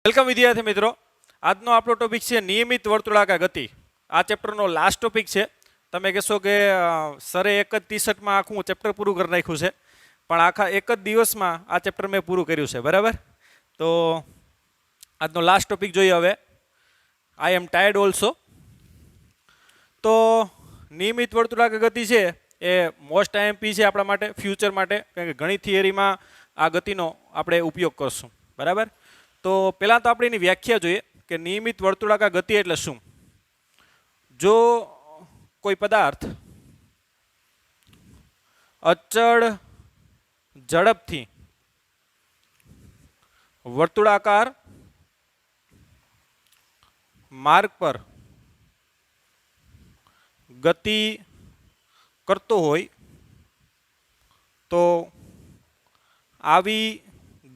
Welcome વિદ્યાર્થી મિત્રો, આજનો આપણો ટોપિક છે નિયમિત વર્તુળાકાર ગતિ. આ ચેપ્ટરનો લાસ્ટ ટોપિક છે. તમે કહેશો કે સરે એક જ ટી-શર્ટમાં આખું ચેપ્ટર પૂરું કરી નાખ્યું છે, પણ આખા એક જ દિવસમાં આ ચેપ્ટર મેં પૂરું કર્યું છે. બરાબર, તો આજનો લાસ્ટ ટોપિક જોઈએ. હવે આઈ એમ ટાયર્ડ ઓલ્સો. તો નિયમિત વર્તુળાકાર ગતિ છે એ મોસ્ટ આઈએમપી છે આપણા માટે, ફ્યુચર માટે, કારણ કે ઘણી થિયરીમાં આ ગતિનો આપણે ઉપયોગ કરશું. બરાબર, તો પહેલાં તો આપણે એની વ્યાખ્યા જોઈએ કે નિયમિત વર્તુળાકાર ગતિ એટલે શું. જો કોઈ પદાર્થ અચળ ઝડપથી વર્તુળાકાર માર્ગ પર ગતિ કરતો હોય તો આવી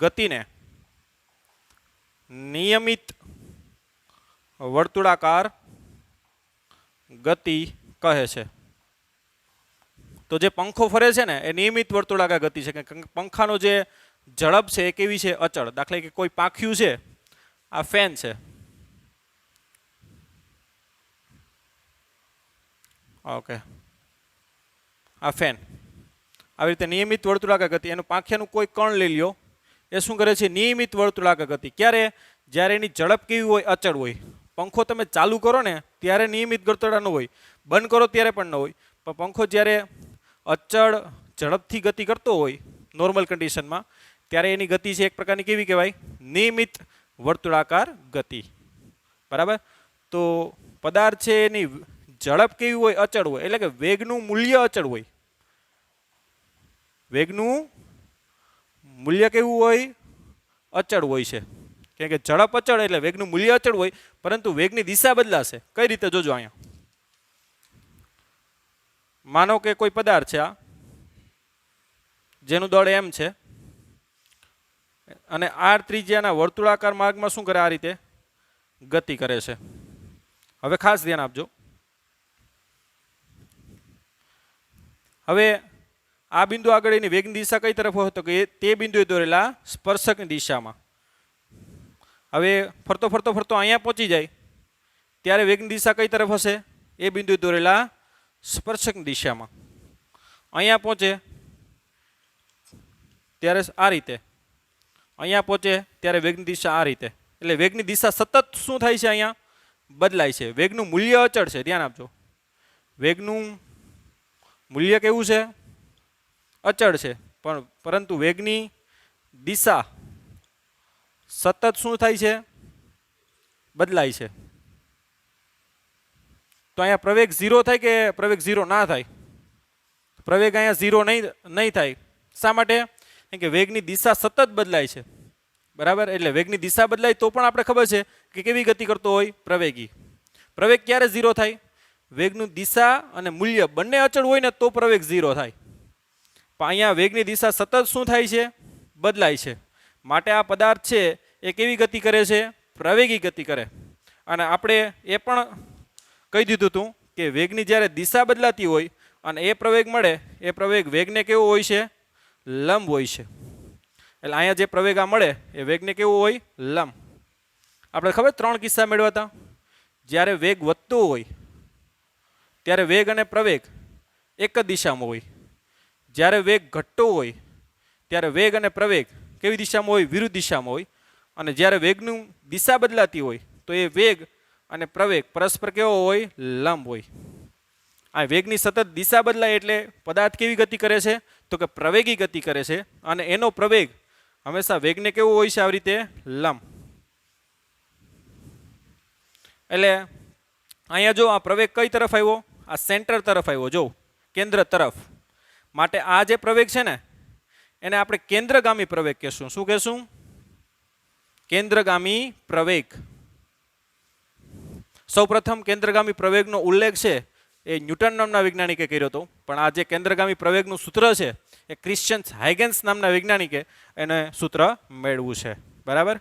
ગતિને નિયમિત વર્તુળાકાર ગતિ કહે છે. તો જે પંખો ફરે છે ને એ નિયમિત વર્તુળાકાર ગતિ છે, કે પંખાનો જે ઝડપ છે એ કેવી છે? અચળ. દાખલા કે કોઈ પાંખ્યું છે, આ ફેન છે, ઓકે, આ ફેન આવી રીતે નિયમિત વર્તુળાકાર ગતિ. એનું પાંખિયાનું કોઈ કણ લઈ લ્યો, એ શું કરે છે? નિયમિત વર્તુળાકાર ગતિ. ક્યારે? જ્યારે એની ઝડપ કેવી હોય? અચળ હોય. પંખો તમે ચાલુ કરો ને ત્યારે નિયમિત વર્તુળાકાર ન હોય, બંધ કરો ત્યારે પણ ન હોય, પણ પંખો જ્યારે અચળ ઝડપથી ગતિ કરતો હોય નોર્મલ કન્ડિશનમાં, ત્યારે એની ગતિ છે એક પ્રકારની કેવી કહેવાય? નિયમિત વર્તુળાકાર ગતિ. બરાબર, તો પદાર્થ છે એની ઝડપ કેવી હોય? અચળ હોય, એટલે કે વેગનું મૂલ્ય અચળ હોય. વેગનું મૂલ્ય કેવું હોય? અચળ હોય છે. કેમ કે ઝડપ અચળ એટલે વેગનું મૂલ્ય અચળ હોય, પરંતુ વેગની દિશા બદલાશે. કઈ રીતે? જોજો અહીંયા. માનો કે કોઈ પદાર્થ છે આ, જેનું દળ m છે, અને r ત્રિજ્યાના વર્તુળાકાર માર્ગમાં શું કરે? આ રીતે ગતિ કરે છે. હવે ખાસ ધ્યાન આપજો. હવે આ બિંદુ આગળ એની વેગની દિશા કઈ તરફ હોય? તો કે તે બિંદુએ દોરેલા સ્પર્શકની દિશામાં. હવે ફરતો ફરતો ફરતો અહીંયા પહોંચી જાય ત્યારે વેગની દિશા કઈ તરફ હશે? એ બિંદુએ દોરેલા સ્પર્શકની દિશામાં. અહીંયા પહોંચે ત્યારે આ રીતે, અહીંયા પહોંચે ત્યારે વેગની દિશા આ રીતે. એટલે વેગની દિશા સતત શું થાય છે? અહીંયા બદલાય છે. વેગનું મૂલ્ય અચળ છે, ધ્યાન આપજો. વેગનું મૂલ્ય કેવું છે? અચળ છે, પણ પરંતુ વેગની દિશા સતત શું થાય છે? બદલાય છે. તો અહીંયા પ્રવેગ 0 થાય કે પ્રવેગ 0 ના થાય? પ્રવેગ અહીંયા 0 નહીં થાય. શા માટે? કેમ કે વેગની દિશા સતત બદલાય છે. બરાબર, એટલે વેગની દિશા બદલાય તો પણ આપણે ખબર છે કે કેવી ગતિ કરતો હોય? પ્રવેગી. પ્રવેગ ક્યારે 0 થાય? વેગનું દિશા અને મૂલ્ય બંને અચળ હોય ને તો પ્રવેગ 0 થાય. પણ અહીંયા વેગની દિશા સતત શું થાય છે? બદલાય છે. માટે આ પદાર્થ છે એ કેવી ગતિ કરે છે? પ્રવેગી ગતિ કરે. અને આપણે એ પણ કહી દીધું હતું કે વેગની જ્યારે દિશા બદલાતી હોય અને એ પ્રવેગ મળે, એ પ્રવેગ વેગને કેવો હોય છે? લંબ હોય છે. એટલે અહીંયા જે પ્રવેગ આ મળે એ વેગને કેવું હોય? લંબ. આપણે ખબર 3 કિસ્સા મેળવ્યા હતા. જ્યારે વેગ વધતો હોય ત્યારે વેગ અને પ્રવેગ એક જ દિશામાં હોય. જ્યારે વેગ ઘટતો હોય ત્યારે વેગ અને પ્રવેગ કેવી દિશામાં હોય? વિરુદ્ધ દિશામાં હોય. અને જ્યારે વેગનું દિશા બદલાતી હોય તો એ વેગ અને પ્રવેગ પરસ્પર કેવો હોય? લંબ હોય. આ વેગની સતત દિશા બદલાય એટલે પદાર્થ કેવી ગતિ કરે છે? તો કે પ્રવેગી ગતિ કરે છે. અને એનો પ્રવેગ હંમેશા વેગને કેવો હોય છે? આવી રીતે લંબ. એટલે અહીંયા જો આ પ્રવેગ કઈ તરફ આવ્યો? આ સેન્ટર તરફ આવ્યો, જો કેન્દ્ર તરફ. માટે આ જે પ્રવેગ છે ને એને આપણે કેન્દ્રગામી પ્રવેગ કહેશું. શું કહેશું? કેન્દ્રગામી પ્રવેગ. સૌપ્રથમ કેન્દ્રગામી પ્રવેગનો ઉલ્લેખ છે એ ન્યૂટન નામના વૈજ્ઞાનિકે કર્યો હતો. પણ આ જે કેન્દ્રગામી પ્રવેગનું સૂત્ર છે એ ક્રિશ્ચિયન હાઇગેન્સ નામના વૈજ્ઞાનિકે એને સૂત્ર મેળવ્યું છે. બરાબર,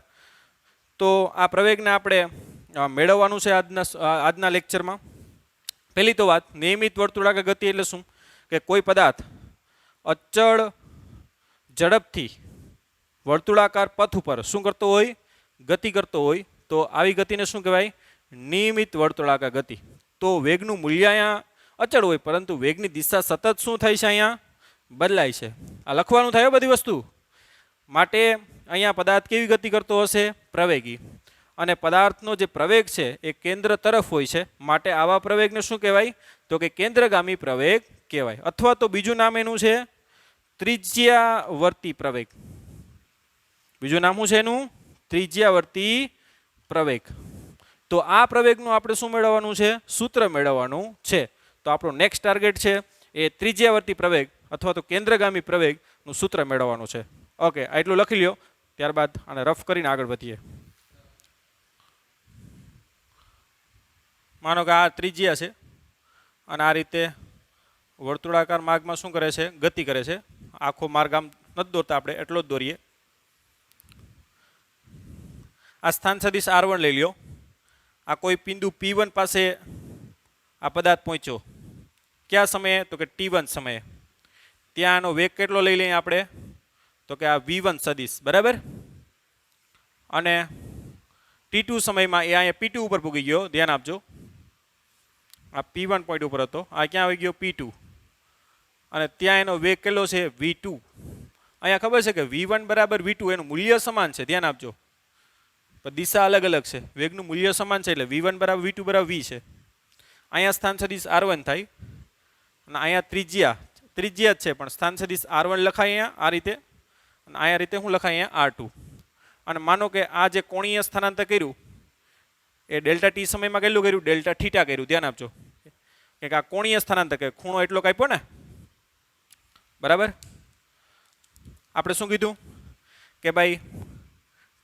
તો આ પ્રવેગને આપણે મેળવવાનું છે આજના લેક્ચરમાં. પહેલી તો વાત, નિયમિત વર્તુળાકાર ગતિ એટલે શું? કે કોઈ પદાર્થ અચળ ઝડપથી વર્તુળાકાર પથ ઉપર શું કરતો હોય? ગતિ કરતો હોય તો આવી ગતિને શું કહેવાય? નિયમિત વર્તુળાકાર ગતિ. તો વેગનું મૂલ્ય અહીંયા અચળ હોય, પરંતુ વેગની દિશા સતત શું થાય છે? અહીંયા બદલાય છે. આ લખવાનું થાય બધી વસ્તુ. માટે અહીંયા પદાર્થ કેવી ગતિ કરતો હશે? પ્રવેગી. અને પદાર્થનો જે પ્રવેગ છે એ કેન્દ્ર તરફ હોય છે, માટે આવા પ્રવેગને શું કહેવાય? તો કે કેન્દ્રગામી પ્રવેગ કહેવાય. અથવા તો બીજું નામ એનું છે ત્રિજ્યાવર્તી પ્રવેગ. બીજું નામ શું છે એનું? ત્રિજ્યાવર્તી પ્રવેગ. તો આ પ્રવેગનું આપણે શું મેળવવાનું છે? સૂત્ર મેળવવાનું છે. તો આપણો નેક્સ્ટ ટાર્ગેટ છે એ ત્રિજ્યાવર્તી પ્રવેગ અથવા તો કેન્દ્રગામી પ્રવેગનું સૂત્ર મેળવવાનું છે. ઓકે, આટલું લખી લ્યો, ત્યારબાદ આને રફ કરીને આગળ વધીએ. માનો કે આ ત્રિજ્યા છે અને આ રીતે વર્તુળાકાર માર્ગમાં શું કરે છે? ગતિ કરે છે. આખો માર્ગ આમ નથી દોરતા આપણે, એટલો જ દોરીએ. આ સ્થાન સદિશ R1 લઈ લ્યો. આ કોઈ બિંદુ P1 પાસે આ પદાર્થ પહોંચ્યો. કયા સમયે? તો કે T1 સમયે. ત્યાં આનો વેગ કેટલો લઈ લઈએ આપણે? તો કે આ V1 સદિશ, બરાબર. અને T2 સમયમાં એ અહીંયા P2 ઉપર પૂગી ગયો. ધ્યાન આપજો, આ P1 પોઈન્ટ ઉપર હતો, આ ક્યાં આવી ગયો? P2. અને ત્યાં એનો વેગ કેટલો છે? V2. અહીંયા ખબર છે કે V1 બરાબર V2 એનું મૂલ્ય સમાન છે. ધ્યાન આપજો, પણ દિશા અલગ અલગ છે. વેગનું મૂલ્ય સમાન છે એટલે V1 બરાબર V2 બરાબર V છે. અહીંયા સ્થાન સદિશ R1 થાય અને અહીંયા ત્રિજ્યા જ છે, પણ સ્થાન સદિશ R1 લખાય અહીંયા આ રીતે, અને અહીંયા રીતે હું લખાય અહીંયા R2. અને માનો કે આ જે કોણીય સ્થાનાંતર કર્યું એ ડેલ્ટા ટી સમયમાં કેટલું કર્યું? ડેલ્ટા થીટા કર્યું. ધ્યાન આપજો કે આ કોણીય સ્થાનાંતર કે ખૂણો એટલો કાપ્યો ને, બરાબર. આપણે શું કીધું કે ભાઈ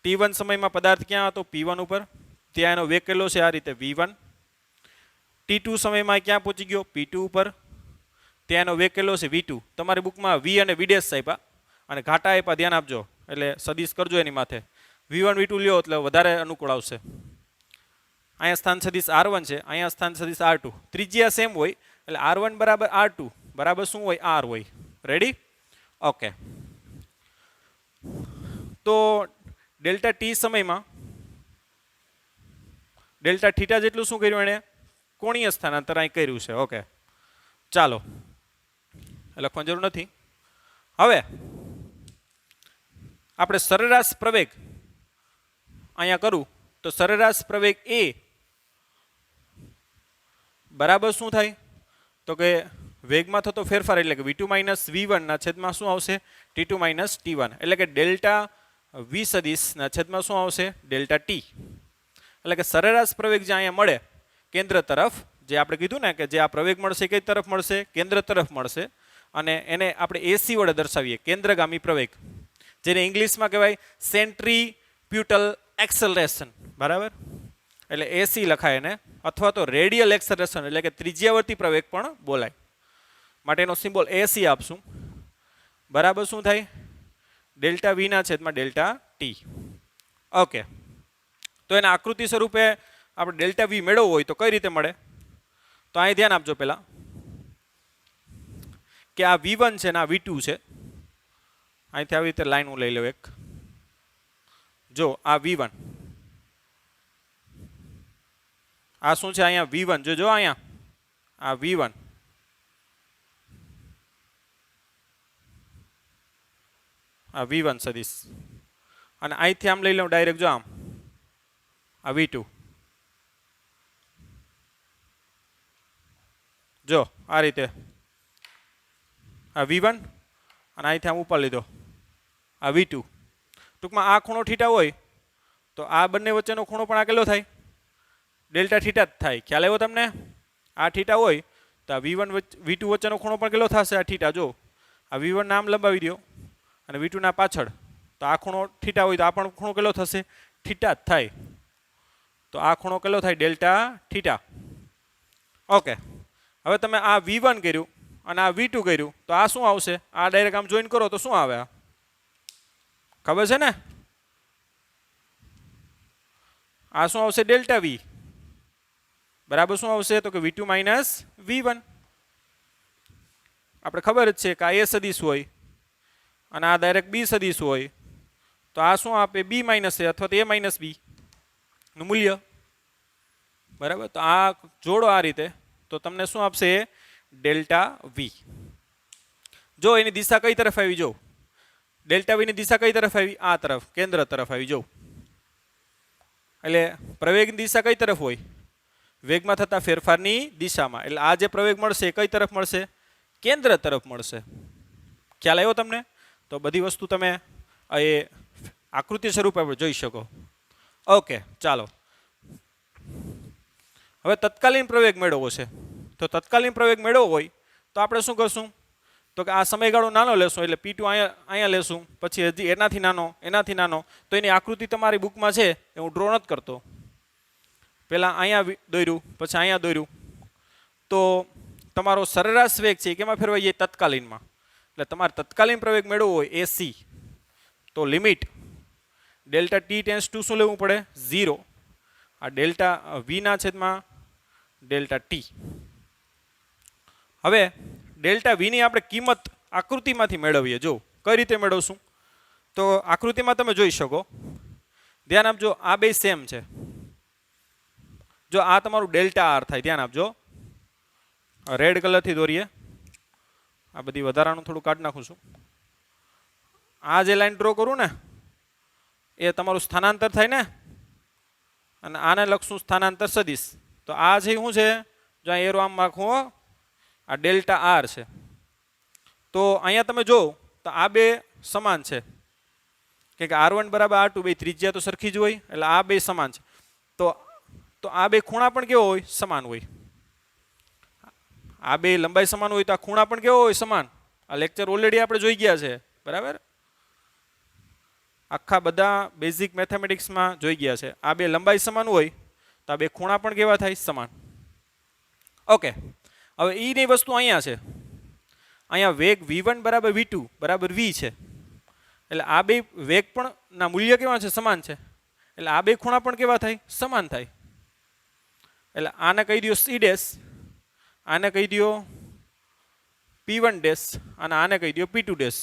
T1 સમયમાં પદાર્થ ક્યાં હતો? P1 ઉપર. ત્યાં એનો વેગ કેટલો છે? આ રીતે V1. T2 સમયમાં ક્યાં પહોંચી ગયો? P2 ઉપર. ત્યાં એનો વેગ કેટલો છે? V2. તમારી બુકમાં V અને V' આપ્યા અને ઘાટા આપ્યા, ધ્યાન આપજો, એટલે સદિશ કરજો એની માથે. V1 V2 લ્યો એટલે વધારે અનુકૂળ આવશે. અહીંયા સ્થાન સદિશ R1 છે, અહીંયા સ્થાન સદિશ R2. ત્રિજ્યા સેમ હોય એટલે R1 બરાબર R2 બરાબર શું હોય? R હોય. રેડી? ઓકે. તો ડેલ્ટા ટી સમયમાં ડેલ્ટા થીટા જેટલું શું કર્યું એણે? કોણીય સ્થાનાંતર અહીં કર્યું છે. ઓકે, ચાલો, લખવાની જરૂર નથી. હવે આપણે સરેરાશ પ્રવેગ અહીંયા કરું તો સરેરાશ પ્રવેગ એ બરાબર શું થાય? તો કે વેગમાં થતો ફેરફાર એટલે કે V2 માઇનસ V1 ના છેદમાં શું આવશે? T2 minus T1. એટલે કે ડેલ્ટા V સદિશના છેદમાં શું આવશે? Delta T. એટલે કે સરેરાશ પ્રવેગ જે અહીંયા મળે કેન્દ્ર તરફ, જે આપણે કીધું ને કે જે આ પ્રવેગ મળશે કઈ તરફ મળશે? કેન્દ્ર તરફ મળશે. અને એને આપણે AC વડે દર્શાવીએ, કેન્દ્રગામી પ્રવેગ, જેને ઇંગ્લિશમાં કહેવાય સેન્ટ્રીપ્યુટલ એક્સેલરેશન, બરાબર. એટલે AC લખાય એને, અથવા તો રેડિયલ એક્સેલરેશન એટલે કે ત્રિજ્યાવર્તી પ્રવેગ પણ બોલાય. માટે એનો સિમ્બોલ AC આપશું. બરાબર શું થાય? ડેલ્ટા V ના છેદમાં ડેલ્ટા ટી. ઓકે, તો એના આકૃતિ સ્વરૂપે આપણે ડેલ્ટા V મેળવવો હોય તો કઈ રીતે મળે? તો અહીં ધ્યાન આપજો પહેલા કે આ V1 છે ને આ V2 છે. અહીંથી આવી રીતે લાઈન હું લઈ લઉં એક. જો આ V1, આ શું છે? અહીંયા V1 જો અહીંયા આ V1, આ V1 સદિશ. અને અહીંથી આમ લઈ લઉં ડાયરેક્ટ, જો આમ આ V2. જો આ રીતે આ V1 અને અહીંથી આમ ઉપર લીધો આ V2. ટૂંકમાં આ ખૂણો થીટા હોય તો આ બંને વચ્ચેનો ખૂણો પણ આ કેટલો થાય? ડેલ્ટા થીટા જ થાય. ખ્યાલ આવ્યો તમને? આ થીટા હોય તો આ V1 V2 વચ્ચેનો ખૂણો પણ કેટલો થશે? આ થીટા. જો આ V1 નામ લંબાવી દો અને V2 ના પાછળ, તો આ ખૂણો થીટા હોય તો આ પણ ખૂણો કેટલો થશે? થીટા જ થાય. તો આ ખૂણો કેટલો થાય? Delta theta. ઓકે, હવે તમે આ V1 કર્યું અને આ V2 કર્યું તો આ શું આવશે? આ ડાયરેક્ટ આમ જોઈન કરો તો શું આવે? ખબર છે ને? આ શું આવશે? Delta V. બરાબર શું આવશે? તો કે V2 માઇનસ V1. આપણે ખબર જ છે કે આ A સદિશ હોય અને આ ડાયરેક્ટ B સદિશ હોય તો આ શું આપે બી માઇનસ એ અથવા તો એ માઇનસ બી નું મૂલ્ય, બરાબર. તો આ જોડો આ રીતે તો તમને શું આપશે ડેલ્ટા વી. જો એની દિશા કઈ તરફ આવી, જો ડેલ્ટા વી ની દિશા કઈ તરફ આવી, આ તરફ, કેન્દ્ર તરફ આવી. જો એટલે પ્રવેગની દિશા કઈ તરફ હોય, વેગમાં થતા ફેરફારની દિશામાં. એટલે આ જે પ્રવેગ મળશે એ કઈ તરફ મળશે, કેન્દ્ર તરફ મળશે. ખ્યાલ આવ્યો તમને? તો બધી વસ્તુ તમે એ આકૃતિ સ્વરૂપે જોઈ શકો. ઓકે, ચાલો હવે તત્કાલીન પ્રવેગ મેળવવો છે. તો તત્કાલીન પ્રવેગ મેળવવો હોય તો આપણે શું કરશું, તો કે આ સમયગાળો નાનો લેશું, એટલે P2 અહીંયા લેશું, પછી હજી એનાથી નાનો. તો એની આકૃતિ તમારી બુકમાં છે એ હું ડ્રો નથી કરતો. પહેલાં અહીંયા દોર્યું, પછી અહીંયા દોર્યું. તો તમારો સરેરાશ વેગ છે કેમાં ફેરવાઈ જાય, તત્કાલીનમાં. એટલે તમારે તત્કાલીન પ્રવેગ મેળવવો હોય એસી, તો limit delta t tends two શું લેવું પડે, 0. આ ડેલ્ટા વીના છેદમાં ડેલ્ટા ટી. હવે ડેલ્ટા વીની આપણે કિંમત આકૃતિમાંથી મેળવીએ. જો કઈ રીતે મેળવશું, તો આકૃતિમાં તમે જોઈ શકો, ધ્યાન આપજો, આ બે સેમ છે. જો આ તમારું ડેલ્ટા આર થાય, ધ્યાન આપજો, રેડ કલરથી દોરીએ. આ બધી વધારાનું થોડું કાઢી નાખું છું. આ જે લાઈન ડ્રો કરું ને એ તમારું સ્થાનાંતર થાય ને, અને આને લખશું સ્થાનાંતર સદિશ. તો આ છે શું છે, જો આ એરો આમ રાખું, આ ડેલ્ટા આર છે. તો અહીંયા તમે જો તો આ બે સમાન છે, કે R1 બરાબર R2, બે ત્રિજ્યા તો સરખી જ હોય, એટલે આ બે સમાન છે. તો આ બે ખૂણા પણ કેવો હોય, સમાન હોય. આ બે લંબાઈ સમાન હોય તો આ ખૂણા પણ કેવો હોય, સમાન. આ લેક્ચર ઓલરેડી આપણે જોઈ ગયા છે, બરાબર. આખા બધા બેઝિક મેથેમેટિક્સમાં જોઈ ગયા છે. આ બે લંબાઈ સમાન હોય તો આ બે ખૂણા પણ કેવા થાય, સમાન. ઓકે, હવે ઈની વસ્તુ અહીંયા છે. અહીંયા વેગ v1 બરાબર v2 બરાબર v છે. એટલે આ બે વેગ પણ ના મૂલ્ય કેવા છે, સમાન છે. એટલે આ બે ખૂણા પણ કેવા થાય, સમાન થાય. એટલે આને કહી દો સી ડેશ, આને કહી દો P1 ડેશ, અને આને કહી દો P2 ડેશ.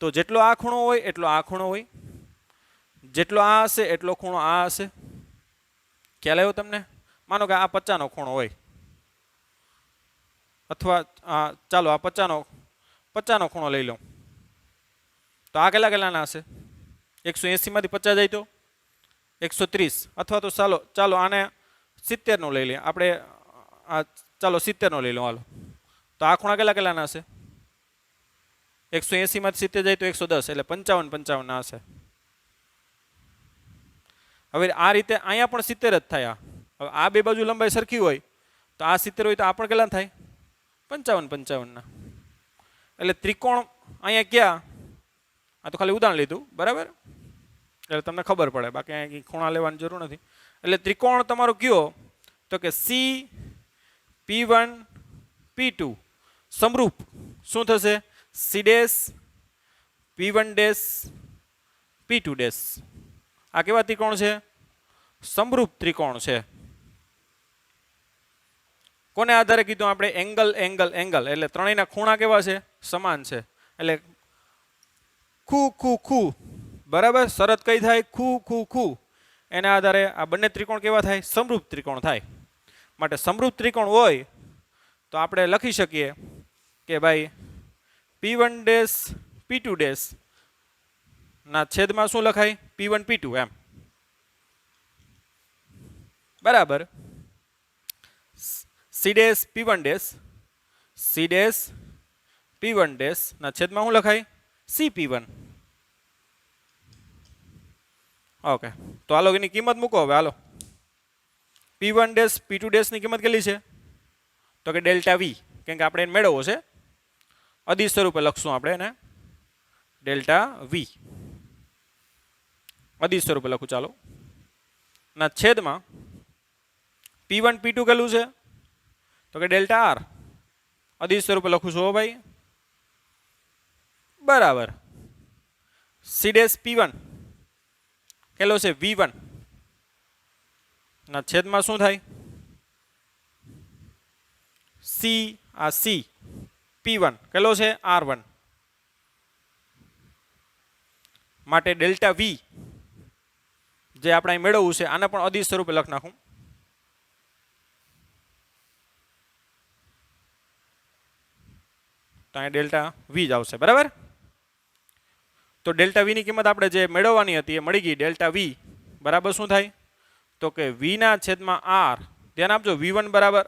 તો જેટલો આ ખૂણો હોય એટલો આ ખૂણો હોય, જેટલો આ હશે એટલો ખૂણો આ હશે. ખ્યાલ આવ્યો તમને? માનો કે આ 50 નો ખૂણો હોય, અથવા ચાલો આ 50 નો ખૂણો લઈ લઉં, તો આ કેટલાના હશે, 180 માંથી 50 જાય તો 130, અથવા તો ચાલો આને 70 નો લઈ લઈએ આપણે. ચાલો 70 નો લઈ લો, હાલો. તો આ ખૂણા કેટલાના હશે, 180 માંથી 70 જાય તો 110, એટલે 55 ના હશે. હવે આ રીતે અહીંયા પણ 70 જ થાય. હવે આ બે બાજુ લંબાઈ સરખી હોય તો આ 70 હોય તો આ પણ કેટલા થાય, 55 ના. એટલે ત્રિકોણ અહીંયા ક્યાં, આ તો ખાલી ઉદાહરણ લીધું, બરાબર, એટલે તમને ખબર પડે, બાકી અહીંયા ખૂણા લેવાની જરૂર નથી. એટલે ત્રિકોણ તમારો કયો, તો કે સી P1 P2 સમરૂપ શું થશે, C dash P1 dash P2 dash. આ કેવા ત્રિકોણ છે, સમરૂપ ત્રિકોણ છે. કોને આધારે કીધું આપણે, એંગલ. એટલે ત્રણેયના ખૂણા કેવા છે, સમાન છે. એટલે ખૂ બરાબર, શરત કઈ થાય, ખૂ. એના આધારે આ બંને ત્રિકોણ કેવા થાય, સમરૂપ ત્રિકોણ થાય. માટે સમરૂપ ત્રિકોણ હોય તો આપણે લખી શકીએ કે ભાઈ P1 ડેશ P2 ડેશ ના છેદમાં શું લખાય, P1 P2 એમ, બરાબર. સી ડેશ P1 ડેશ ના છેદમાં શું લખાય, CP1. ઓકે, તો હાલો એની કિંમત મૂકો હવે. હાલો, P1 ડેશ P2 ડેશ ની કિંમત કેટલી છે, તો કે ડેલ્ટા વી, કેમ કે આપણે એને મેળવવો છે. અદિશ સ્વરૂપે લખશું આપણે એને, ડેલ્ટા વી અદિશ સ્વરૂપે લખું, ચાલો. ના છેદમાં P1 P2 કેટલું છે, તો કે ડેલ્ટા આર, અદિશ સ્વરૂપે લખું છું ભાઈ, બરાબર. સી ડેશ P1 કેટલો છે, V1 ના છેદમાં શું થાય, સી P1 કેટલો છે, R1 માટે ડેલ્ટા વી જે આપણે અહીં મેળવવું છે આને પણ અદિશ સ્વરૂપે લખી નાખું. તો અહીં ડેલ્ટા વી જ આવશે. બરાબર. તો ડેલ્ટા વી ની કિંમત આપણે જે મેળવવાની હતી એ મળી ગઈ. ડેલ્ટા વી બરાબર શું થાય તો કે વી ના છેદમાં આર. ધ્યાન આપજો, V1 બરાબર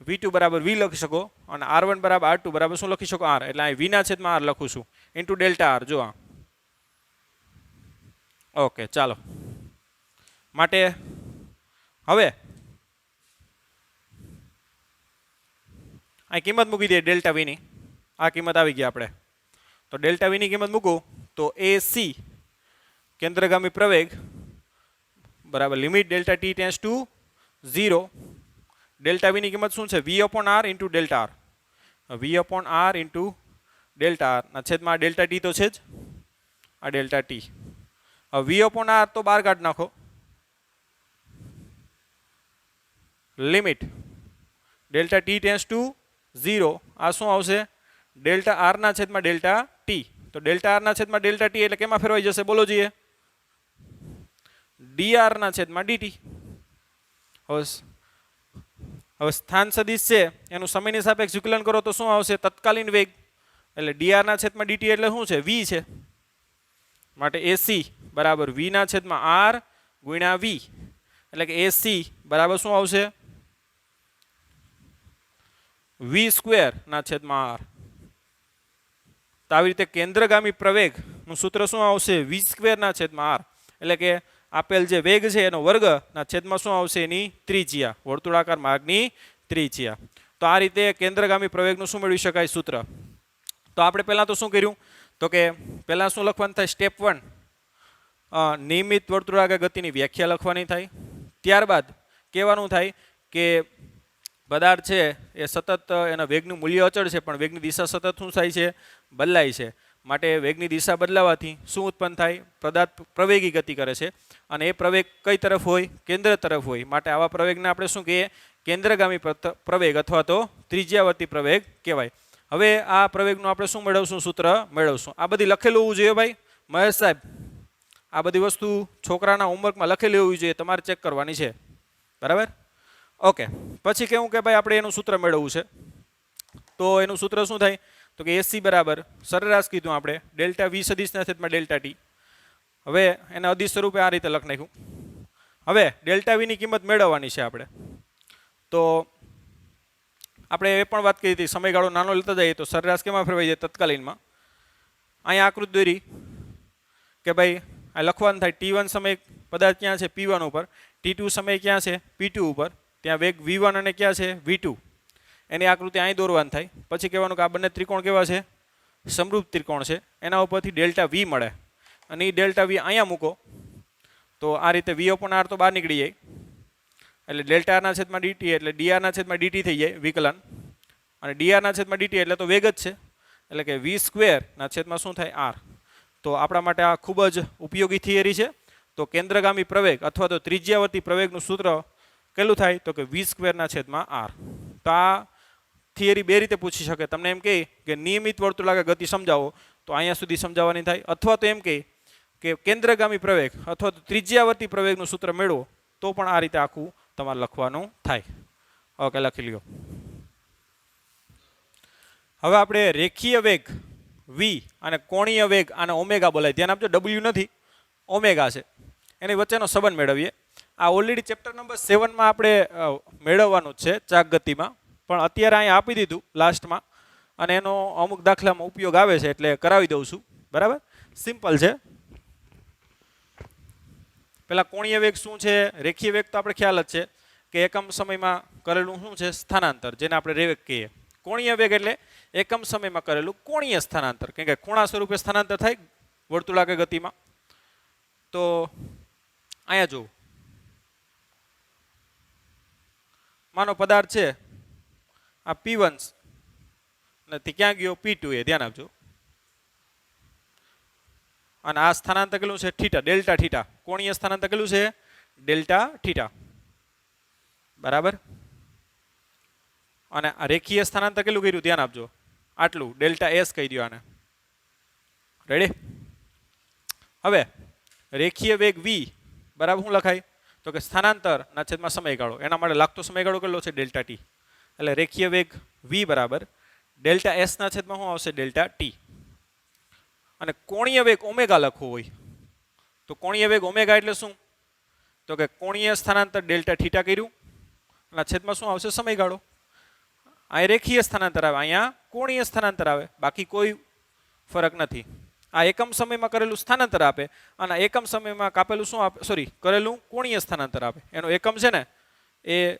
V2 બરાબર વી લખી શકો અને R1 બરાબર R2 બરાબર શું લખી શકો આર. એટલે અહીં વી ના છેદમાં આર લખું છું ઇન્ટુ ડેલ્ટા આર. જો આ ઓકે. ચાલો, માટે હવે અહીં કિંમત મૂકી દઈએ ડેલ્ટા વી ની. આ કિંમત આવી ગઈ આપણે. તો ડેલ્ટા વી ની કિંમત મૂકું તો AC કેન્દ્રગામી પ્રવેગ બરાબર limit delta t tends to 0. Delta v ની કિંમત શું છે V/R into delta r. V/R into delta r ના છેદમાં ડેલ્ટા ટી તો છે જ, આ ડેલ્ટા ટી. હવે V/R તો બહાર કાઢી નાખો. Limit delta t tends to 0. આ શું આવશે ડેલ્ટા આર ના છેદમાં ડેલ્ટા ટી. તો ડેલ્ટા આર ના છેદમાં ડેલ્ટા ટી એટલે કેમાં ફેરવાઈ જશે બોલો જોઈએ dr ના છેદમાં dt. હવે સ્થાન સદિશ છે એનું સમયની સાપેક્ષ વિકલન કરો તો શું આવશે તત્કાલીન વેગ. એટલે dr ના છેદમાં dt એટલે શું છે v છે. માટે AC બરાબર v ના છેદમાં r ગુણ્યા v. એટલે કે AC બરાબર શું આવશે v² ના છેદમાં r. તો આવી રીતે કેન્દ્રગામી પ્રવેગ નું સૂત્ર શું આવશે v² ના છેદમાં r. એટલે કે આપેલ જે વેગ છે એનો વર્ગ ના છેદમાં શું આવશે એની ત્રિજ્યા, વર્તુળાકાર માર્ગની ત્રિજ્યા. તો આ રીતે કેન્દ્રગામી પ્રવેગનું શું મેળવી શકાય સૂત્ર. તો આપણે પહેલા તો શું કર્યું તો કે પહેલા શું લખવાનું થાય સ્ટેપ 1 નિયમિત વર્તુળાકાર ગતિની વ્યાખ્યા લખવાની થાય. ત્યારબાદ કહેવાનું થાય કે પદાર્થ છે એ સતત એના વેગનું મૂલ્ય અચળ છે પણ વેગની દિશા સતત શું થાય છે બદલાય છે. માટે વેગની દિશા બદલાવાથી શું ઉત્પન્ન થાય પદાર્થ પ્રવેગી ગતિ કરે છે અને એ પ્રવેગ કઈ તરફ હોય કેન્દ્ર તરફ હોય. માટે આવા પ્રવેગને આપણે શું કહીએ કેન્દ્રગામી પ્રવેગ અથવા તો ત્રિજ્યાવર્તી પ્રવેગ કહેવાય. હવે આ પ્રવેગનું આપણે શું મેળવશું સૂત્ર મેળવશું. આ બધી લખેલું હોવું જોઈએ ભાઈ મહેશ સાહેબ. આ બધી વસ્તુ છોકરાના હોમવર્કમાં લખેલી હોવી જોઈએ, તમારે ચેક કરવાની છે. બરાબર. ઓકે. પછી કેવું કે ભાઈ આપણે એનું સૂત્ર મેળવવું છે. તો એનું સૂત્ર શું થાય તો કે AC બરાબર સરેરાશ કીધું આપણે ડેલ્ટા વી સદિશના છેદમાં ડેલ્ટા ટી. હવે એને અદિશ સ્વરૂપે આ રીતે લખી નાખ્યું. હવે ડેલ્ટા વી ની કિંમત મેળવવાની છે આપણે. તો આપણે એ પણ વાત કરી હતી સમયગાળો નાનો લેતા જઈએ તો સરેરાશ કેમાં ફેરવાઈ જાય તત્કાલીનમાં. અહીંયા આકૃતિ દોરી કે ભાઈ આ લખવાનું થાય T1 સમય પદાર્થ ક્યાં છે P1 ઉપર, T2 સમય ક્યાં છે P2 ઉપર, ત્યાં વેગ V1 અને ક્યાં છે V2. એની આકૃતિ અહીં દોરવાની થાય. પછી કહેવાનું કે આ બંને ત્રિકોણ કેવા છે સમરૂપ ત્રિકોણ છે. એના ઉપરથી ડેલ્ટા વી મળે અને એ ડેલ્ટા વી અહીંયા મૂકો તો આ રીતે V/R તો બહાર નીકળી જાય. એટલે ડેલ્ટા આરના છેદમાં dt એટલે dr ના છેદમાં dt થઈ જાય વિકલન. અને dr ના છેદમાં dt એટલે તો વેગ જ છે. એટલે કે v² ના છેદમાં શું થાય r. તો આપણા માટે આ ખૂબ જ ઉપયોગી થિયરી છે. તો કેન્દ્રગામી પ્રવેગ અથવા તો ત્રિજ્યાવર્તી પ્રવેગનું સૂત્ર કેટલું થાય તો કે v² ના છેદમાં r. તો આ થિયરી બે રીતે પૂછી શકે. તમને એમ કહે કે નિયમિત વર્તુળાકાર ગતિ સમજાવો તો અહીંયા સુધી સમજાવવાની થાય, અથવા તો એમ કહે કે કેન્દ્રગામી પ્રવેગ અથવા તો ત્રિજ્યાવર્તી પ્રવેગનું સૂત્ર મેળવો તો પણ આ રીતે આખું તમારે લખવાનું થાય. ઓકે, લખી લ્યો. હવે આપણે રેખીય વેગ v અને કોણીય વેગ આને ઓમેગા બોલાય. ધ્યાન આપજો w નથી ઓમેગા છે. એની વચ્ચેનો સંબંધ મેળવીએ. આ ઓલરેડી ચેપ્ટર નંબર 7માં આપણે મેળવવાનું જ છે ચાક ગતિમાં, પણ અત્યારે અહીંયા આપી દીધું લાસ્ટમાં અને એનો અમુક દાખલામાં ઉપયોગ આવે છે એટલે કરાવી દઉં છું. બરાબર, સિમ્પલ છે. પેલા કોણીય વેગ શું છે, રેખીય વેગ તો આપણે ખ્યાલ જ છે કે એકમ સમયમાં કરેલું શું છે સ્થાનાંતર, જેને આપણે રેવેગ કહીએ. કોણીય વેગ એટલે એકમ સમયમાં કરેલું કોણીય સ્થાનાંતર, કેમ કે ખૂણા સ્વરૂપે સ્થાનાંતર થાય વર્તુળાકાર ગતિમાં. તો અહીંયા જુઓ, માનો પદાર્થ છે આ P1 નથી ક્યાં ગયો P2 એ ધ્યાન આપજો. અને આ સ્થાનાંતર કેટલું છે થીટા, ડેલ્ટા થીટા. કોણીય સ્થાનાંતર કેટલું છે ડેલ્ટા થીટા. બરાબર. અને આ રેખીય સ્થાનાંતર કેટલું કર્યું ધ્યાન આપજો, આટલું ડેલ્ટા S કહી દો આને. રેડી. હવે રેખીય વેગ v બરાબર શું લખાય તો કે સ્થાનાંતરના છેદમાં સમયગાળો, એના માટે લાગતો સમયગાળો કેટલો છે ડેલ્ટા ટી, એટલે રેખીય વેગ v બરાબર ડેલ્ટા એસ ના છેદમાં શું આવશે ડેલ્ટા ટી. અને કોણીય વેગ ઓમેગા લખવો હોય તો કોણીય વેગ ઓમેગા એટલે શું તો કે કોણીય સ્થાનાંતર ડેલ્ટા થીટા કર્યું અને છેદમાં શું આવશે સમયગાળો. અહીં રેખીય સ્થાનાંતર આવે, અહીંયા કોણીય સ્થાનાંતર આવે, બાકી કોઈ ફરક નથી. આ એકમ સમયમાં કરેલું સ્થાનાંતર આપે અને એકમ સમયમાં કાપેલું શું આપે, સોરી કરેલું કોણીય સ્થાનાંતર આપે. એનો એકમ છે ને એ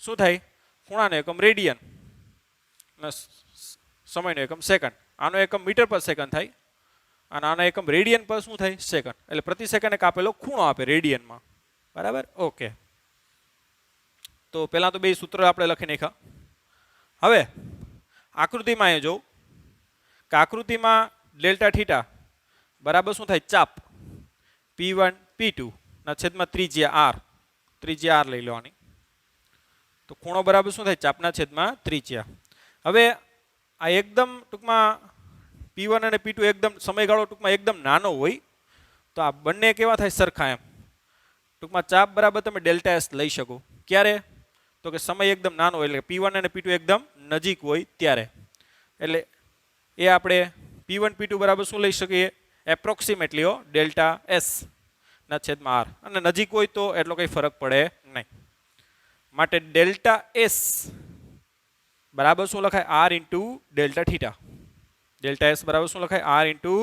શું થાય, ખૂણાનો એકમ રેડિયન અને સમયનો એકમ સેકન્ડ. આનો એકમ મીટર પર સેકન્ડ થાય અને આનો એકમ રેડિયન પર શું થાય સેકન્ડ, એટલે પ્રતિ સેકન્ડે કાપેલો ખૂણો આપે રેડિયનમાં. બરાબર, ઓકે. તો પહેલાં તો બે સૂત્ર આપણે લખી નાખ્યા. હવે આકૃતિમાં એ જોઉં કે આકૃતિમાં ડેલ્ટા થીટા બરાબર શું થાય ચાપ P1 P2 ના છેદમાં ત્રિજ્યા r લઈ લેવાની. તો ખૂણો બરાબર શું થાય ચાપના છેદમાં ત્રિજ્યા. હવે આ એકદમ ટૂંકમાં P1 અને P2 એકદમ સમયગાળો ટૂંકમાં એકદમ નાનો હોય તો આ બંને કેવા થાય સરખા એમ. ટૂંકમાં ચાપ બરાબર તમે ડેલ્ટા એસ લઈ શકો. ક્યારે તો કે સમય એકદમ નાનો હોય, એટલે P1 અને P2 એકદમ નજીક હોય ત્યારે. એટલે એ આપણે P1 P2 બરાબર શું લઈ શકીએ એપ્રોક્સિમેટલી ડેલ્ટા એસ ના છેદમાં r, અને નજીક હોય તો એટલો કંઈ ફરક પડે નહીં. માટે ડેલ્ટા એસ બરાબર શું લખાય r into delta theta. Delta S બરાબર શું લખાય r ઇન્ટુ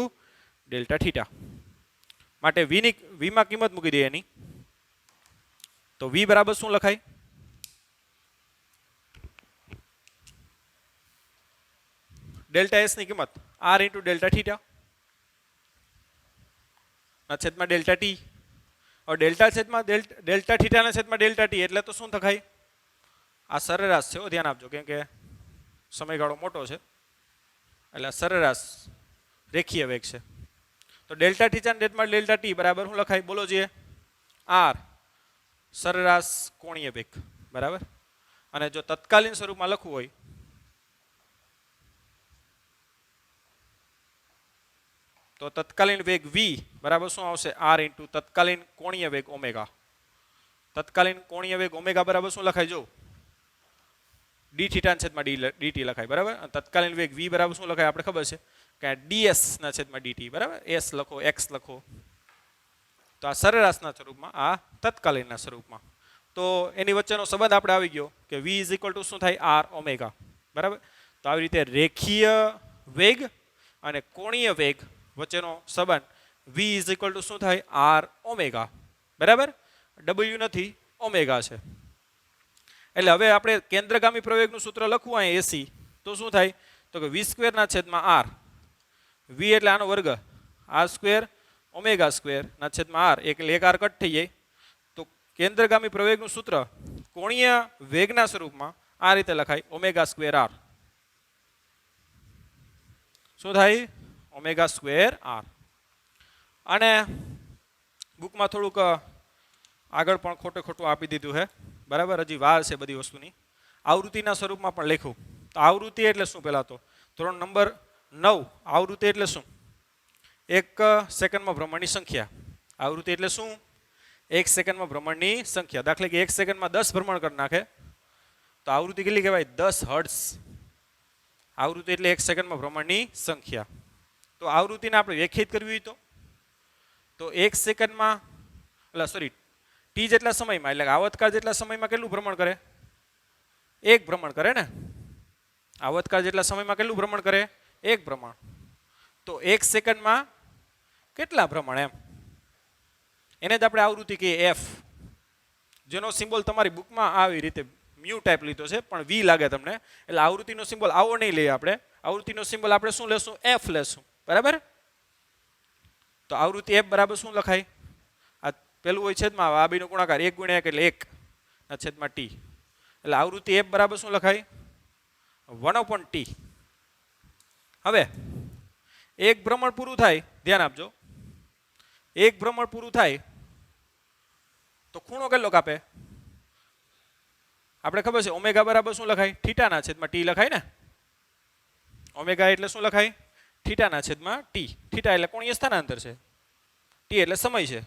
ડેલ્ટા થીટા. માટે વીમાં કિંમત મૂકી દઈએ એની, તો v બરાબર શું લખાય ડેલ્ટા એસ ની કિંમત r ઇન્ટુ ડેલ્ટા થીટા ના છેદમાં ડેલ્ટા ટી. હવે ડેલ્ટા છેદમાં ડેલ્ટા થીટાના છેદમાં ડેલ્ટા ટી એટલે તો શું થાય, આ સરેરાશ છે, ધ્યાન આપજો કેમ કે સમયગાળો મોટો છે એટલે સરેરાશ રેખીય વેગ છે. તો ડેલ્ટા થીટાના છેદમાં ડેલ્ટા ટી બરાબર શું લખાય બોલો જોઈએ r સરેરાશ કોણીય વેગ બરાબર. અને જો તત્કાલીન સ્વરૂપમાં લખવું હોય તો તત્કાલીન વેગ v બરાબર શું આવશે r ઇન્ટુ તત્કાલીન કોણીય વેગ ઓમેગા. તત્કાલીન કોણીય વેગ ઓમેગા બરાબર શું લખાય જો ડી થીટાના છેદમાં dt લખાય બરાબર. અને તત્કાલીન વેગ v બરાબર શું લખાય આપણે ખબર છે કે ds ના છેદમાં dt બરાબર. s લખો x લખો. તો આ સરેરાશના સ્વરૂપમાં આ તત્કાલીનના સ્વરૂપમાં. તો એની વચ્ચેનો સંબંધ આપણે આવી ગયો કે v ઇઝ ઇક્વલ ટુ શું થાય r ઓમેગા બરાબર. તો આવી રીતે રેખીય વેગ અને કોણીય વેગ વચ્ચેનો સંબંધ v ઇઝ ઇક્વલ ટુ શું થાય r ઓમેગા બરાબર. w નથી ઓમેગા છે. એટલે હવે આપણે કેન્દ્રગામી પ્રવેગનું સૂત્ર લખવું અહીં એસી તો શું થાય તો કે v સ્ક્વેર ના છેદમાં r, v એટલે આનો વર્ગ r સ્ક્વેર ઓમેગા સ્ક્વેર ના છેદમાં r, એટલે એક r કટ થઈ જાય. તો કેન્દ્રગામી પ્રવેગનું સૂત્ર કોણીય વેગના સ્વરૂપમાં આ રીતે લખાય ઓમેગા સ્ક્વેર r. શું થાય ઓમેગા સ્ક્વેર r. અને બુકમાં થોડુંક આગળ પણ ખોટું આપી દીધું છે બરાબર, હજી વાર છે બધી વસ્તુની. આવૃત્તિના સ્વરૂપમાં પણ લખ્યું. તો આવૃત્તિ એટલે શું, પહેલા તો ધોરણ નંબર 9 આવૃત્તિ એટલે શું એક સેકન્ડમાં ભ્રમણની સંખ્યા. આવૃત્તિ એટલે શું એક સેકન્ડમાં ભ્રમણની સંખ્યા. દાખલા કે એક સેકન્ડમાં 10 ભ્રમણ કરી નાખે તો આવૃત્તિ કેટલી કહેવાય 10 હર્ટ્ઝ. આવૃત્તિ એટલે એક સેકન્ડમાં ભ્રમણની સંખ્યા. તો આવૃત્તિને આપણે વ્યાખ્યાયિત કરવી હોય તો એક સેકન્ડમાં એટલે સોરી ટી જેટલા સમયમાં એટલે આવતકાળ જેટલા સમયમાં કેટલું ભ્રમણ કરે એક ભ્રમણ કરે ને. આવતકાળ જેટલા સમયમાં કેટલું ભ્રમણ કરે એક ભ્રમણ. તો એક સેકન્ડમાં કેટલા ભ્રમણ એમ, એને જ આપણે આવૃત્તિ કહીએ f, જેનો સિમ્બોલ તમારી બુકમાં આવી રીતે મ્યુ ટાઈપ લીધો છે પણ v લાગે તમને. એટલે આવૃત્તિનો સિમ્બોલ આવો નહીં લઈએ આપણે. આવૃત્તિનો સિમ્બોલ આપણે શું લેશું f લેશું બરાબર. તો આવૃત્તિ f બરાબર શું લખાય આ પેલું હોય છેદમાં આ બેનો ગુણાકાર 1 ગુણ્યા 1 એટલે 1 ના છેદમાં t. એટલે આવૃત્તિ f બરાબર શું લખાય 1/t. હવે એક ભ્રમણ પૂરું થાય, ધ્યાન આપજો, એક ભ્રમણ પૂરું થાય તો ખૂણો કેટલો કાપે આપણે ખબર છે ઓમેગા બરાબર શું લખાય થીટાના છેદમાં t લખાય ને. ઓમેગા એટલે શું લખાય થીટાના છેદમાં t. થીટા એટલે કોણીય સ્થાનાંતર છે ટી એટલે સમય છે,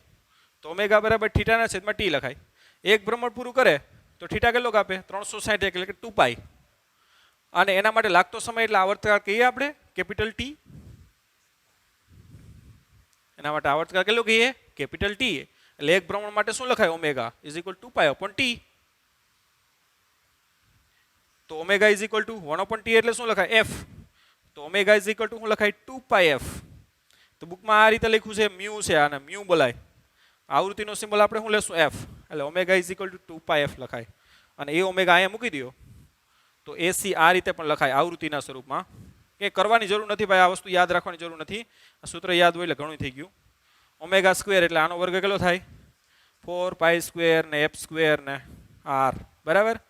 તો ઓમેગા બરાબર થીટાના છેદમાં ટી લખાય. એક ભ્રમણ પૂરું કરે તો થીટા કેટલો કાપે? 360 એટલે કે 2 પાઈ. અને એના માટે લાગતો સમય એટલે આવર્તકાળ કહીએ આપણે કેપિટલ ટી. એના માટે આવર્તકાળ કેટલો કહીએ? Capital T. એટલે એક ભ્રમણ માટે શું લખાય? Omega is equal 2 pi upon T. તો omega is equal to 1 upon T એટલે શું લખાય? એફ. તો ઓમેગા ઇઝ ઇક્વલ ટુ શું લખાય? 2 પાઈ એફ. તો બુકમાં આ રીતે લખ્યું છે, મ્યુ છે, આને મ્યુ બોલાય. આવૃત્તિનો સિમ્બોલ આપણે શું લેશું? એફ. એટલે omega is equal two 2 pi F લખાય. અને એ ઓમેગા અહીંયા મૂકી દો તો એસી આ રીતે પણ લખાય આવૃત્તિના સ્વરૂપમાં. એ કરવાની જરૂર નથી ભાઈ, આ વસ્તુ યાદ રાખવાની જરૂર નથી. આ સૂત્ર યાદ હોય એટલે ઘણું થઈ ગયું. ઓમેગા સ્ક્વેર એટલે આનો વર્ગ કેટલો થાય? 4 પાઈ સ્ક્વેર ને એફ સ્ક્વેર ને આર. બરાબર.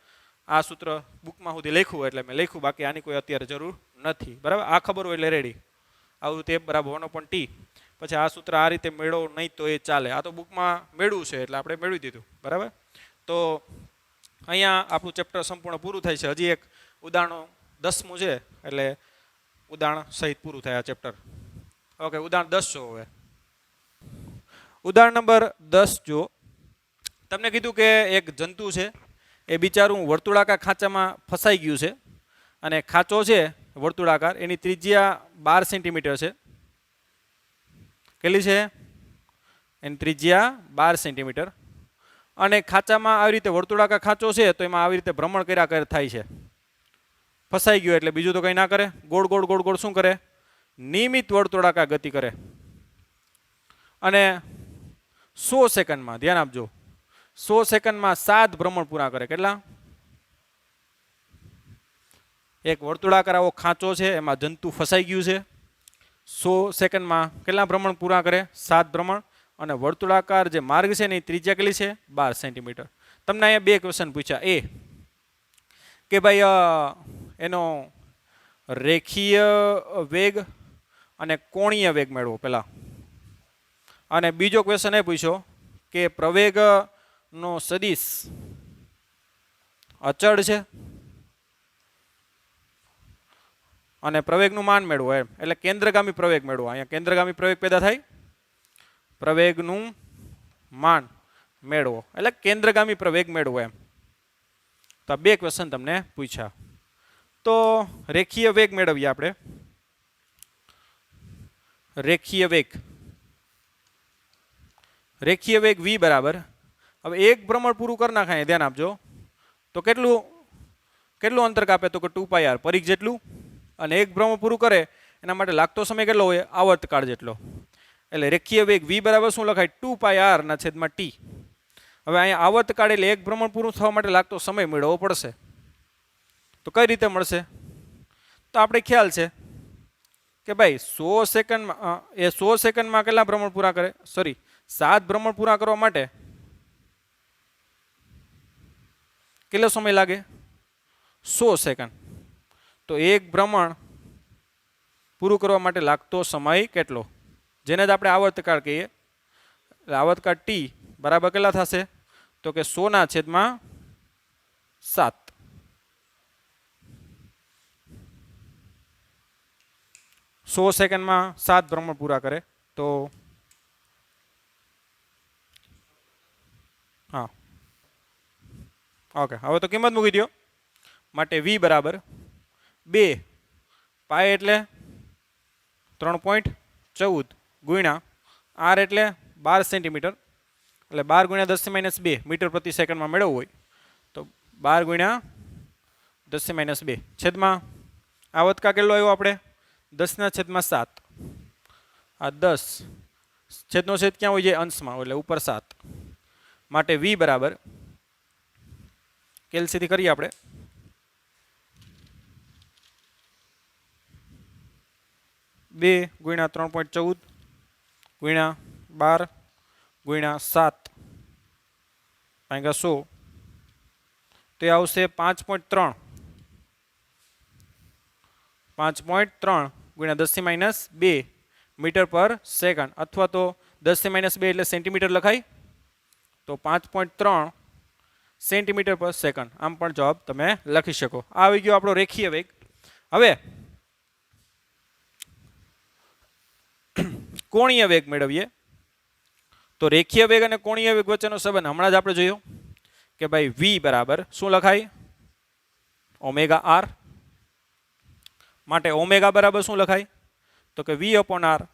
આ સૂત્ર બુકમાં સુધી લખ્યું એટલે મેં લખ્યું, બાકી આની કોઈ અત્યારે જરૂર નથી. બરાબર. આ ખબર હોય એટલે રેડી. આવૃત્તિ એફ બરાબર 1 અપોન ટી. પછી આ સૂત્ર આ રીતે મેળવો નહીં તો એ ચાલે. આ તો બુકમાં મેળવું છે એટલે આપણે મેળવી દીધું. બરાબર. તો અહીંયા આપણું ચેપ્ટર સંપૂર્ણ પૂરું થાય છે. હજી એક ઉદાહરણો 10મું છે એટલે ઉદાહરણ સહિત પૂરું થાય આ ચેપ્ટર. ઓકે, ઉદાહરણ 10 જો હવે. ઉદાહરણ નંબર 10 જો. તમને કીધું કે એક જંતુ છે એ બિચારું વર્તુળાકાર ખાંચામાં ફસાઈ ગયું છે. અને ખાંચો છે વર્તુળાકાર, એની ત્રિજ્યા 12 સેન્ટીમીટર છે. કેટલી છે? એની ત્રિજ્યા 12 સેન્ટીમીટર. અને ખાંચામાં આવી રીતે વર્તુળાકાર ખાંચો છે તો એમાં આવી રીતે ભ્રમણ કર્યા થાય છે. ફસાઈ ગયો એટલે બીજું તો કંઈ ના કરે, ગોળ ગોળ ગોળ ગોળ શું કરે? નિયમિત વર્તુળાકાર ગતિ કરે. અને 100 સેકન્ડમાં, ધ્યાન આપજો, 100 સેકન્ડમાં 7 ભ્રમણ પૂરા કરે. કેટલા? એક વર્તુળાકાર આવો ખાંચો છે, એમાં જંતુ ફસાઈ ગયું છે. 100 સેકન્ડમાં કેટલા ભ્રમણ પૂરા કરે? 7 ભ્રમણ. અને વર્તુળાકાર જે માર્ગ છે એની ત્રિજ્યા કેટલી છે? 12 સેન્ટીમીટર. તમને અહીંયા બે ક્વેશ્ચન પૂછ્યા. એ કે ભાઈ એનો રેખીય વેગ અને કોણીય વેગ મેળવો પહેલા. અને બીજો ક્વેશ્ચન એ પૂછ્યો કે પ્રવેગનો સદિશ અચળ છે અને પ્રવેગનું માન મેળવો એમ. એટલે કેન્દ્રગામી પ્રવેગ મેળવો. અહીંયા કેન્દ્રગામી પ્રવેગ પેદા થાય, પ્રવેગનું માન મેળવો એટલે કેન્દ્રગામી પ્રવેગ મેળવો એમ. તો આ બે ક્વેશ્ચન તમને પૂછ્યા. તો રેખીય વેગ મેળવીએ આપણે. રેખીય વેગ, રેખીય વેગ v બરાબર, હવે એક ભ્રમણ પૂરું કરી નાખાય, ધ્યાન આપજો, તો કેટલું અંતર કાપે? તો કે 2 પાઈ આર, પરિઘ જેટલું. અને એક ભ્રમણ પૂરું કરે એના માટે લાગતો સમય કેટલો હોય? આવર્તકાળ જેટલો. એટલે રેખીય વેગ v બરાબર શું લખાય? 2 પાઈ આર ના છેદમાં ટી. હવે અહીંયા આવર્તકાળ એટલે એક ભ્રમણ પૂરું થવા માટે લાગતો સમય મેળવવો પડશે. તો કઈ રીતે મળશે? તો આપણે ખ્યાલ છે કે ભાઈ 100 સેકન્ડમાં એ 100 સેકન્ડમાં કેટલા ભ્રમણ પૂરા કરે? સોરી, 7 ભ્રમણ પૂરા કરવા માટે કેટલો સમય લાગે? 100 સેકન્ડ. તો એક ભ્રમણ પૂરું કરવા માટે લાગતો સમય કેટલો? જેને જ આપણે આવર્તકાળ કહીએ. આવર્તકાળ ટી બરાબર કેટલા થશે? તો કે 100 ના છેદમાં 7. સો સેકન્ડમાં 7 ભ્રમણ પૂરા કરે તો હા ઓકે. હવે તો કિંમત મૂકી દો. માટે v બરાબર 2 પાઈ એટલે 3.14 ગુણ્યા આર એટલે 12 સેન્ટીમીટર. એટલે 12 ગુણ્યા 10⁻2 મીટર પ્રતિ સેકન્ડમાં મેળવવું હોય તો 12 ગુણ્યા 10⁻2 છેદમાં આવર્તકાળ કેટલો આવ્યો આપણે? 10 ના છેદમાં 7. આ 10 છેદનો છેદ ક્યાં હોય છે? અંશમાં, એટલે ઉપર 7. માટે v બરાબર કેલ્સીથી કરીએ આપણે. 2 ગુણ્યા 3.14 ગુણ્યા 12 ગુણ્યા 7 ભાગ્યા 100 તો એ આવશે 5.3. 5.3 ગુણ્યા 10⁻2 મીટર પર સેકન્ડ, અથવા તો 10⁻2 એટલે સેન્ટીમીટર લખાય તો 5.3 સેન્ટીમીટર પર સેકન્ડ. આમ પણ જવાબ તમે લખી શકો. આ આવી ગયો આપણો રેખીય વેગ. હવે કોણીય વેગ મેળવીએ. તો રેખીય વેગ અને કોણીય વેગ વચ્ચેનો સંબંધ હમણાં જ આપણે જોયો કે ભાઈ v બરાબર શું લખાય ઓમેગા આર માટે ઓમેગા બરાબર શું લખાય તો કે v upon r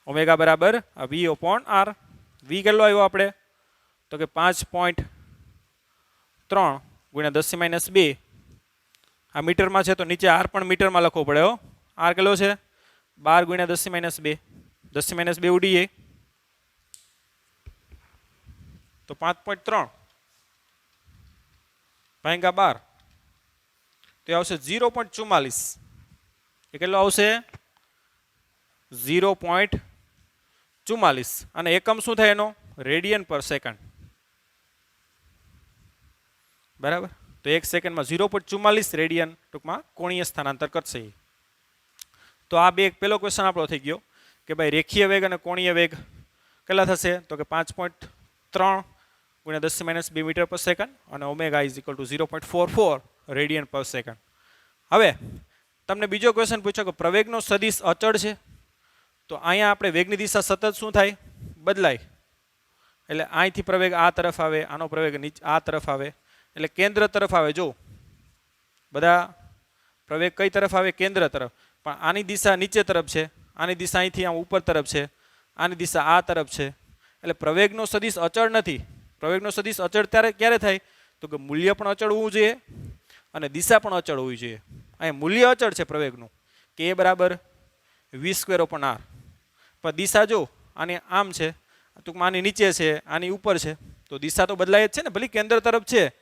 ઓમેગા બરાબર v upon r v કેટલો આવ્યો આપણે તો કે 5.3 ગુણ્યા 10 - 2 આ મીટરમાં છે તો નીચે r પણ મીટરમાં લખવો પડે હો r કેટલો છે 12 ગુણ્યા 10 - 2 10 - 2 ઉડી જાય તો 5.3 ભાગ્યા 12 તો આવશે 0.44 એ કેટલો આવશે 0.44 અને એકમ શું થાય એનો રેડિયન પર સેકન્ડ બરાબર તો 1 સેકન્ડમાં 0.44 રેડિયન ટૂંકમાં કોણીય સ્થાનાંતર કરશે તો આ બે પહેલો ક્વેશ્ચન આપણો થઈ ગયો કે ભાઈ રેખીય વેગ અને કોણીય વેગ કેટલા થશે તો કે 5.3 ગુણ્યા 10 - 2 મીટર પર સેકન્ડ અને omega is equal two 0.44 radian પર સેકન્ડ હવે તમને બીજો ક્વેશ્ચન પૂછ્યો કે પ્રવેગનો સદિશ અચળ છે તો અહીંયા આપણે વેગની દિશા સતત શું થાય બદલાય એટલે અહીંથી પ્રવેગ આ તરફ આવે આનો પ્રવેગ નીચે આ તરફ આવે એટલે કેન્દ્ર તરફ આવે જો બધા પ્રવેગ કઈ તરફ આવે કેન્દ્ર તરફ પણ આની દિશા નીચે તરફ છે આની દિશા અહીંથી આમ ઉપર તરફ છે આની દિશા આ તરફ છે એટલે પ્રવેગનો સદિશ અચળ નથી પ્રવેગનો સદિશ અચળ ક્યારે થાય તો કે મૂલ્ય પણ અચળ હોવું જોઈએ અને દિશા પણ અચળ હોવી જોઈએ અહીં મૂલ્ય અચળ છે પ્રવેગનું કે એ બરાબર v² upon r પણ દિશા જો આની આમ છે ટૂંકમાં આની નીચે છે આની ઉપર છે તો દિશા તો બદલાય જ છે ને ભલે કેન્દ્ર તરફ છે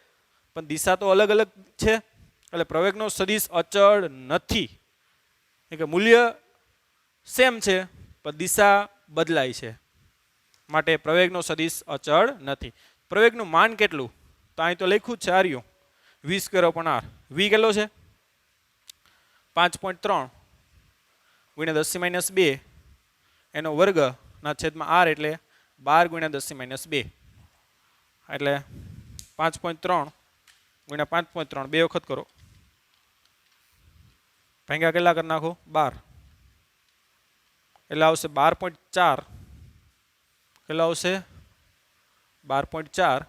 પણ દિશા તો અલગ અલગ છે એટલે પ્રવેગનો સદિશ અચળ નથી કે મૂલ્ય સેમ છે પણ દિશા બદલાય છે માટે પ્રવેગનો સદિશ અચળ નથી પ્રવેગનું માન કેટલું તો અહીં તો લખ્યું જ છે આર્યું v² upon r v કેટલો છે 5.3 ગુણ્યા 10 - 2 એનો વર્ગના છેદમાં r એટલે 12 ગુણ્યા 10 - 2 એટલે 5.3 ગુણ્યા 5.3 બે વખત કરો ભાગ્યા કેટલા કરી નાખો 12 એટલે આવશે 12.4 કેટલા આવશે 12.4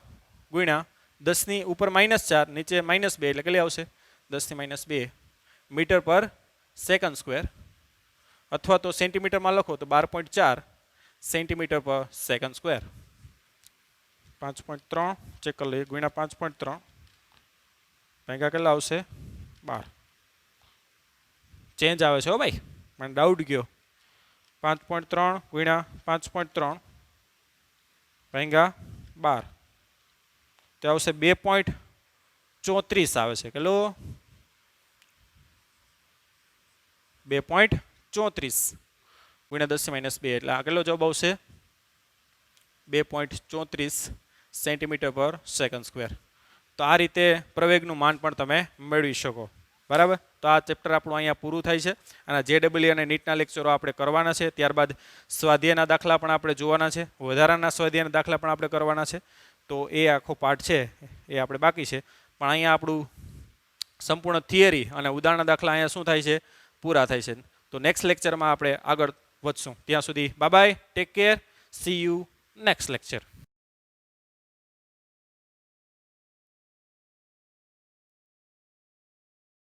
ગુણ્યા 10 ની ઉપર -4 નીચે -2 એટલે કેટલી આવશે 10 - 2 મીટર પર સેકન્ડ સ્ક્વેર અથવા તો સેન્ટીમીટરમાં લખો તો 12.4 સેન્ટીમીટર પર સેકન્ડ સ્ક્વેર 5.3 ચેક કરી લઈએ ગુણ્યા 5.3 ભાગ્યા કેટલા આવશે 12 ચેન્જ આવે છે હો ભાઈ મને ડાઉટ ગયો 5.3 ગુણ્યા 5.3 ભાગ્યા 12 તો આવશે 2.34 આવે છે કેટલો 2.34 ગુણ્યા 10 - 2 એટલે આ કેટલો જવાબ આવશે 2.34 સેન્ટીમીટર પર સેકન્ડ સ્ક્વેર તો આ રીતે પ્રવેગનું માન પણ તમે મેળવી શકો બરાબર તો આ ચેપ્ટર આપણું અહીંયા પૂરું થાય છે અને JEE અને નીટના લેક્ચરો આપણે કરવાના છે ત્યારબાદ સ્વાધ્યાયના દાખલા પણ આપણે જોવાના છે વધારાના સ્વાધ્યાયના દાખલા પણ આપણે કરવાના છે તો એ આખો પાર્ટ છે એ આપણે બાકી છે પણ અહીંયા આપણું સંપૂર્ણ થિયરી અને ઉદાહરણના દાખલા અહીંયા શું થાય છે પૂરા થાય છે તો નેક્સ્ટ લેક્ચરમાં આપણે આગળ વધશું ત્યાં સુધી bye bye take care C you next lecture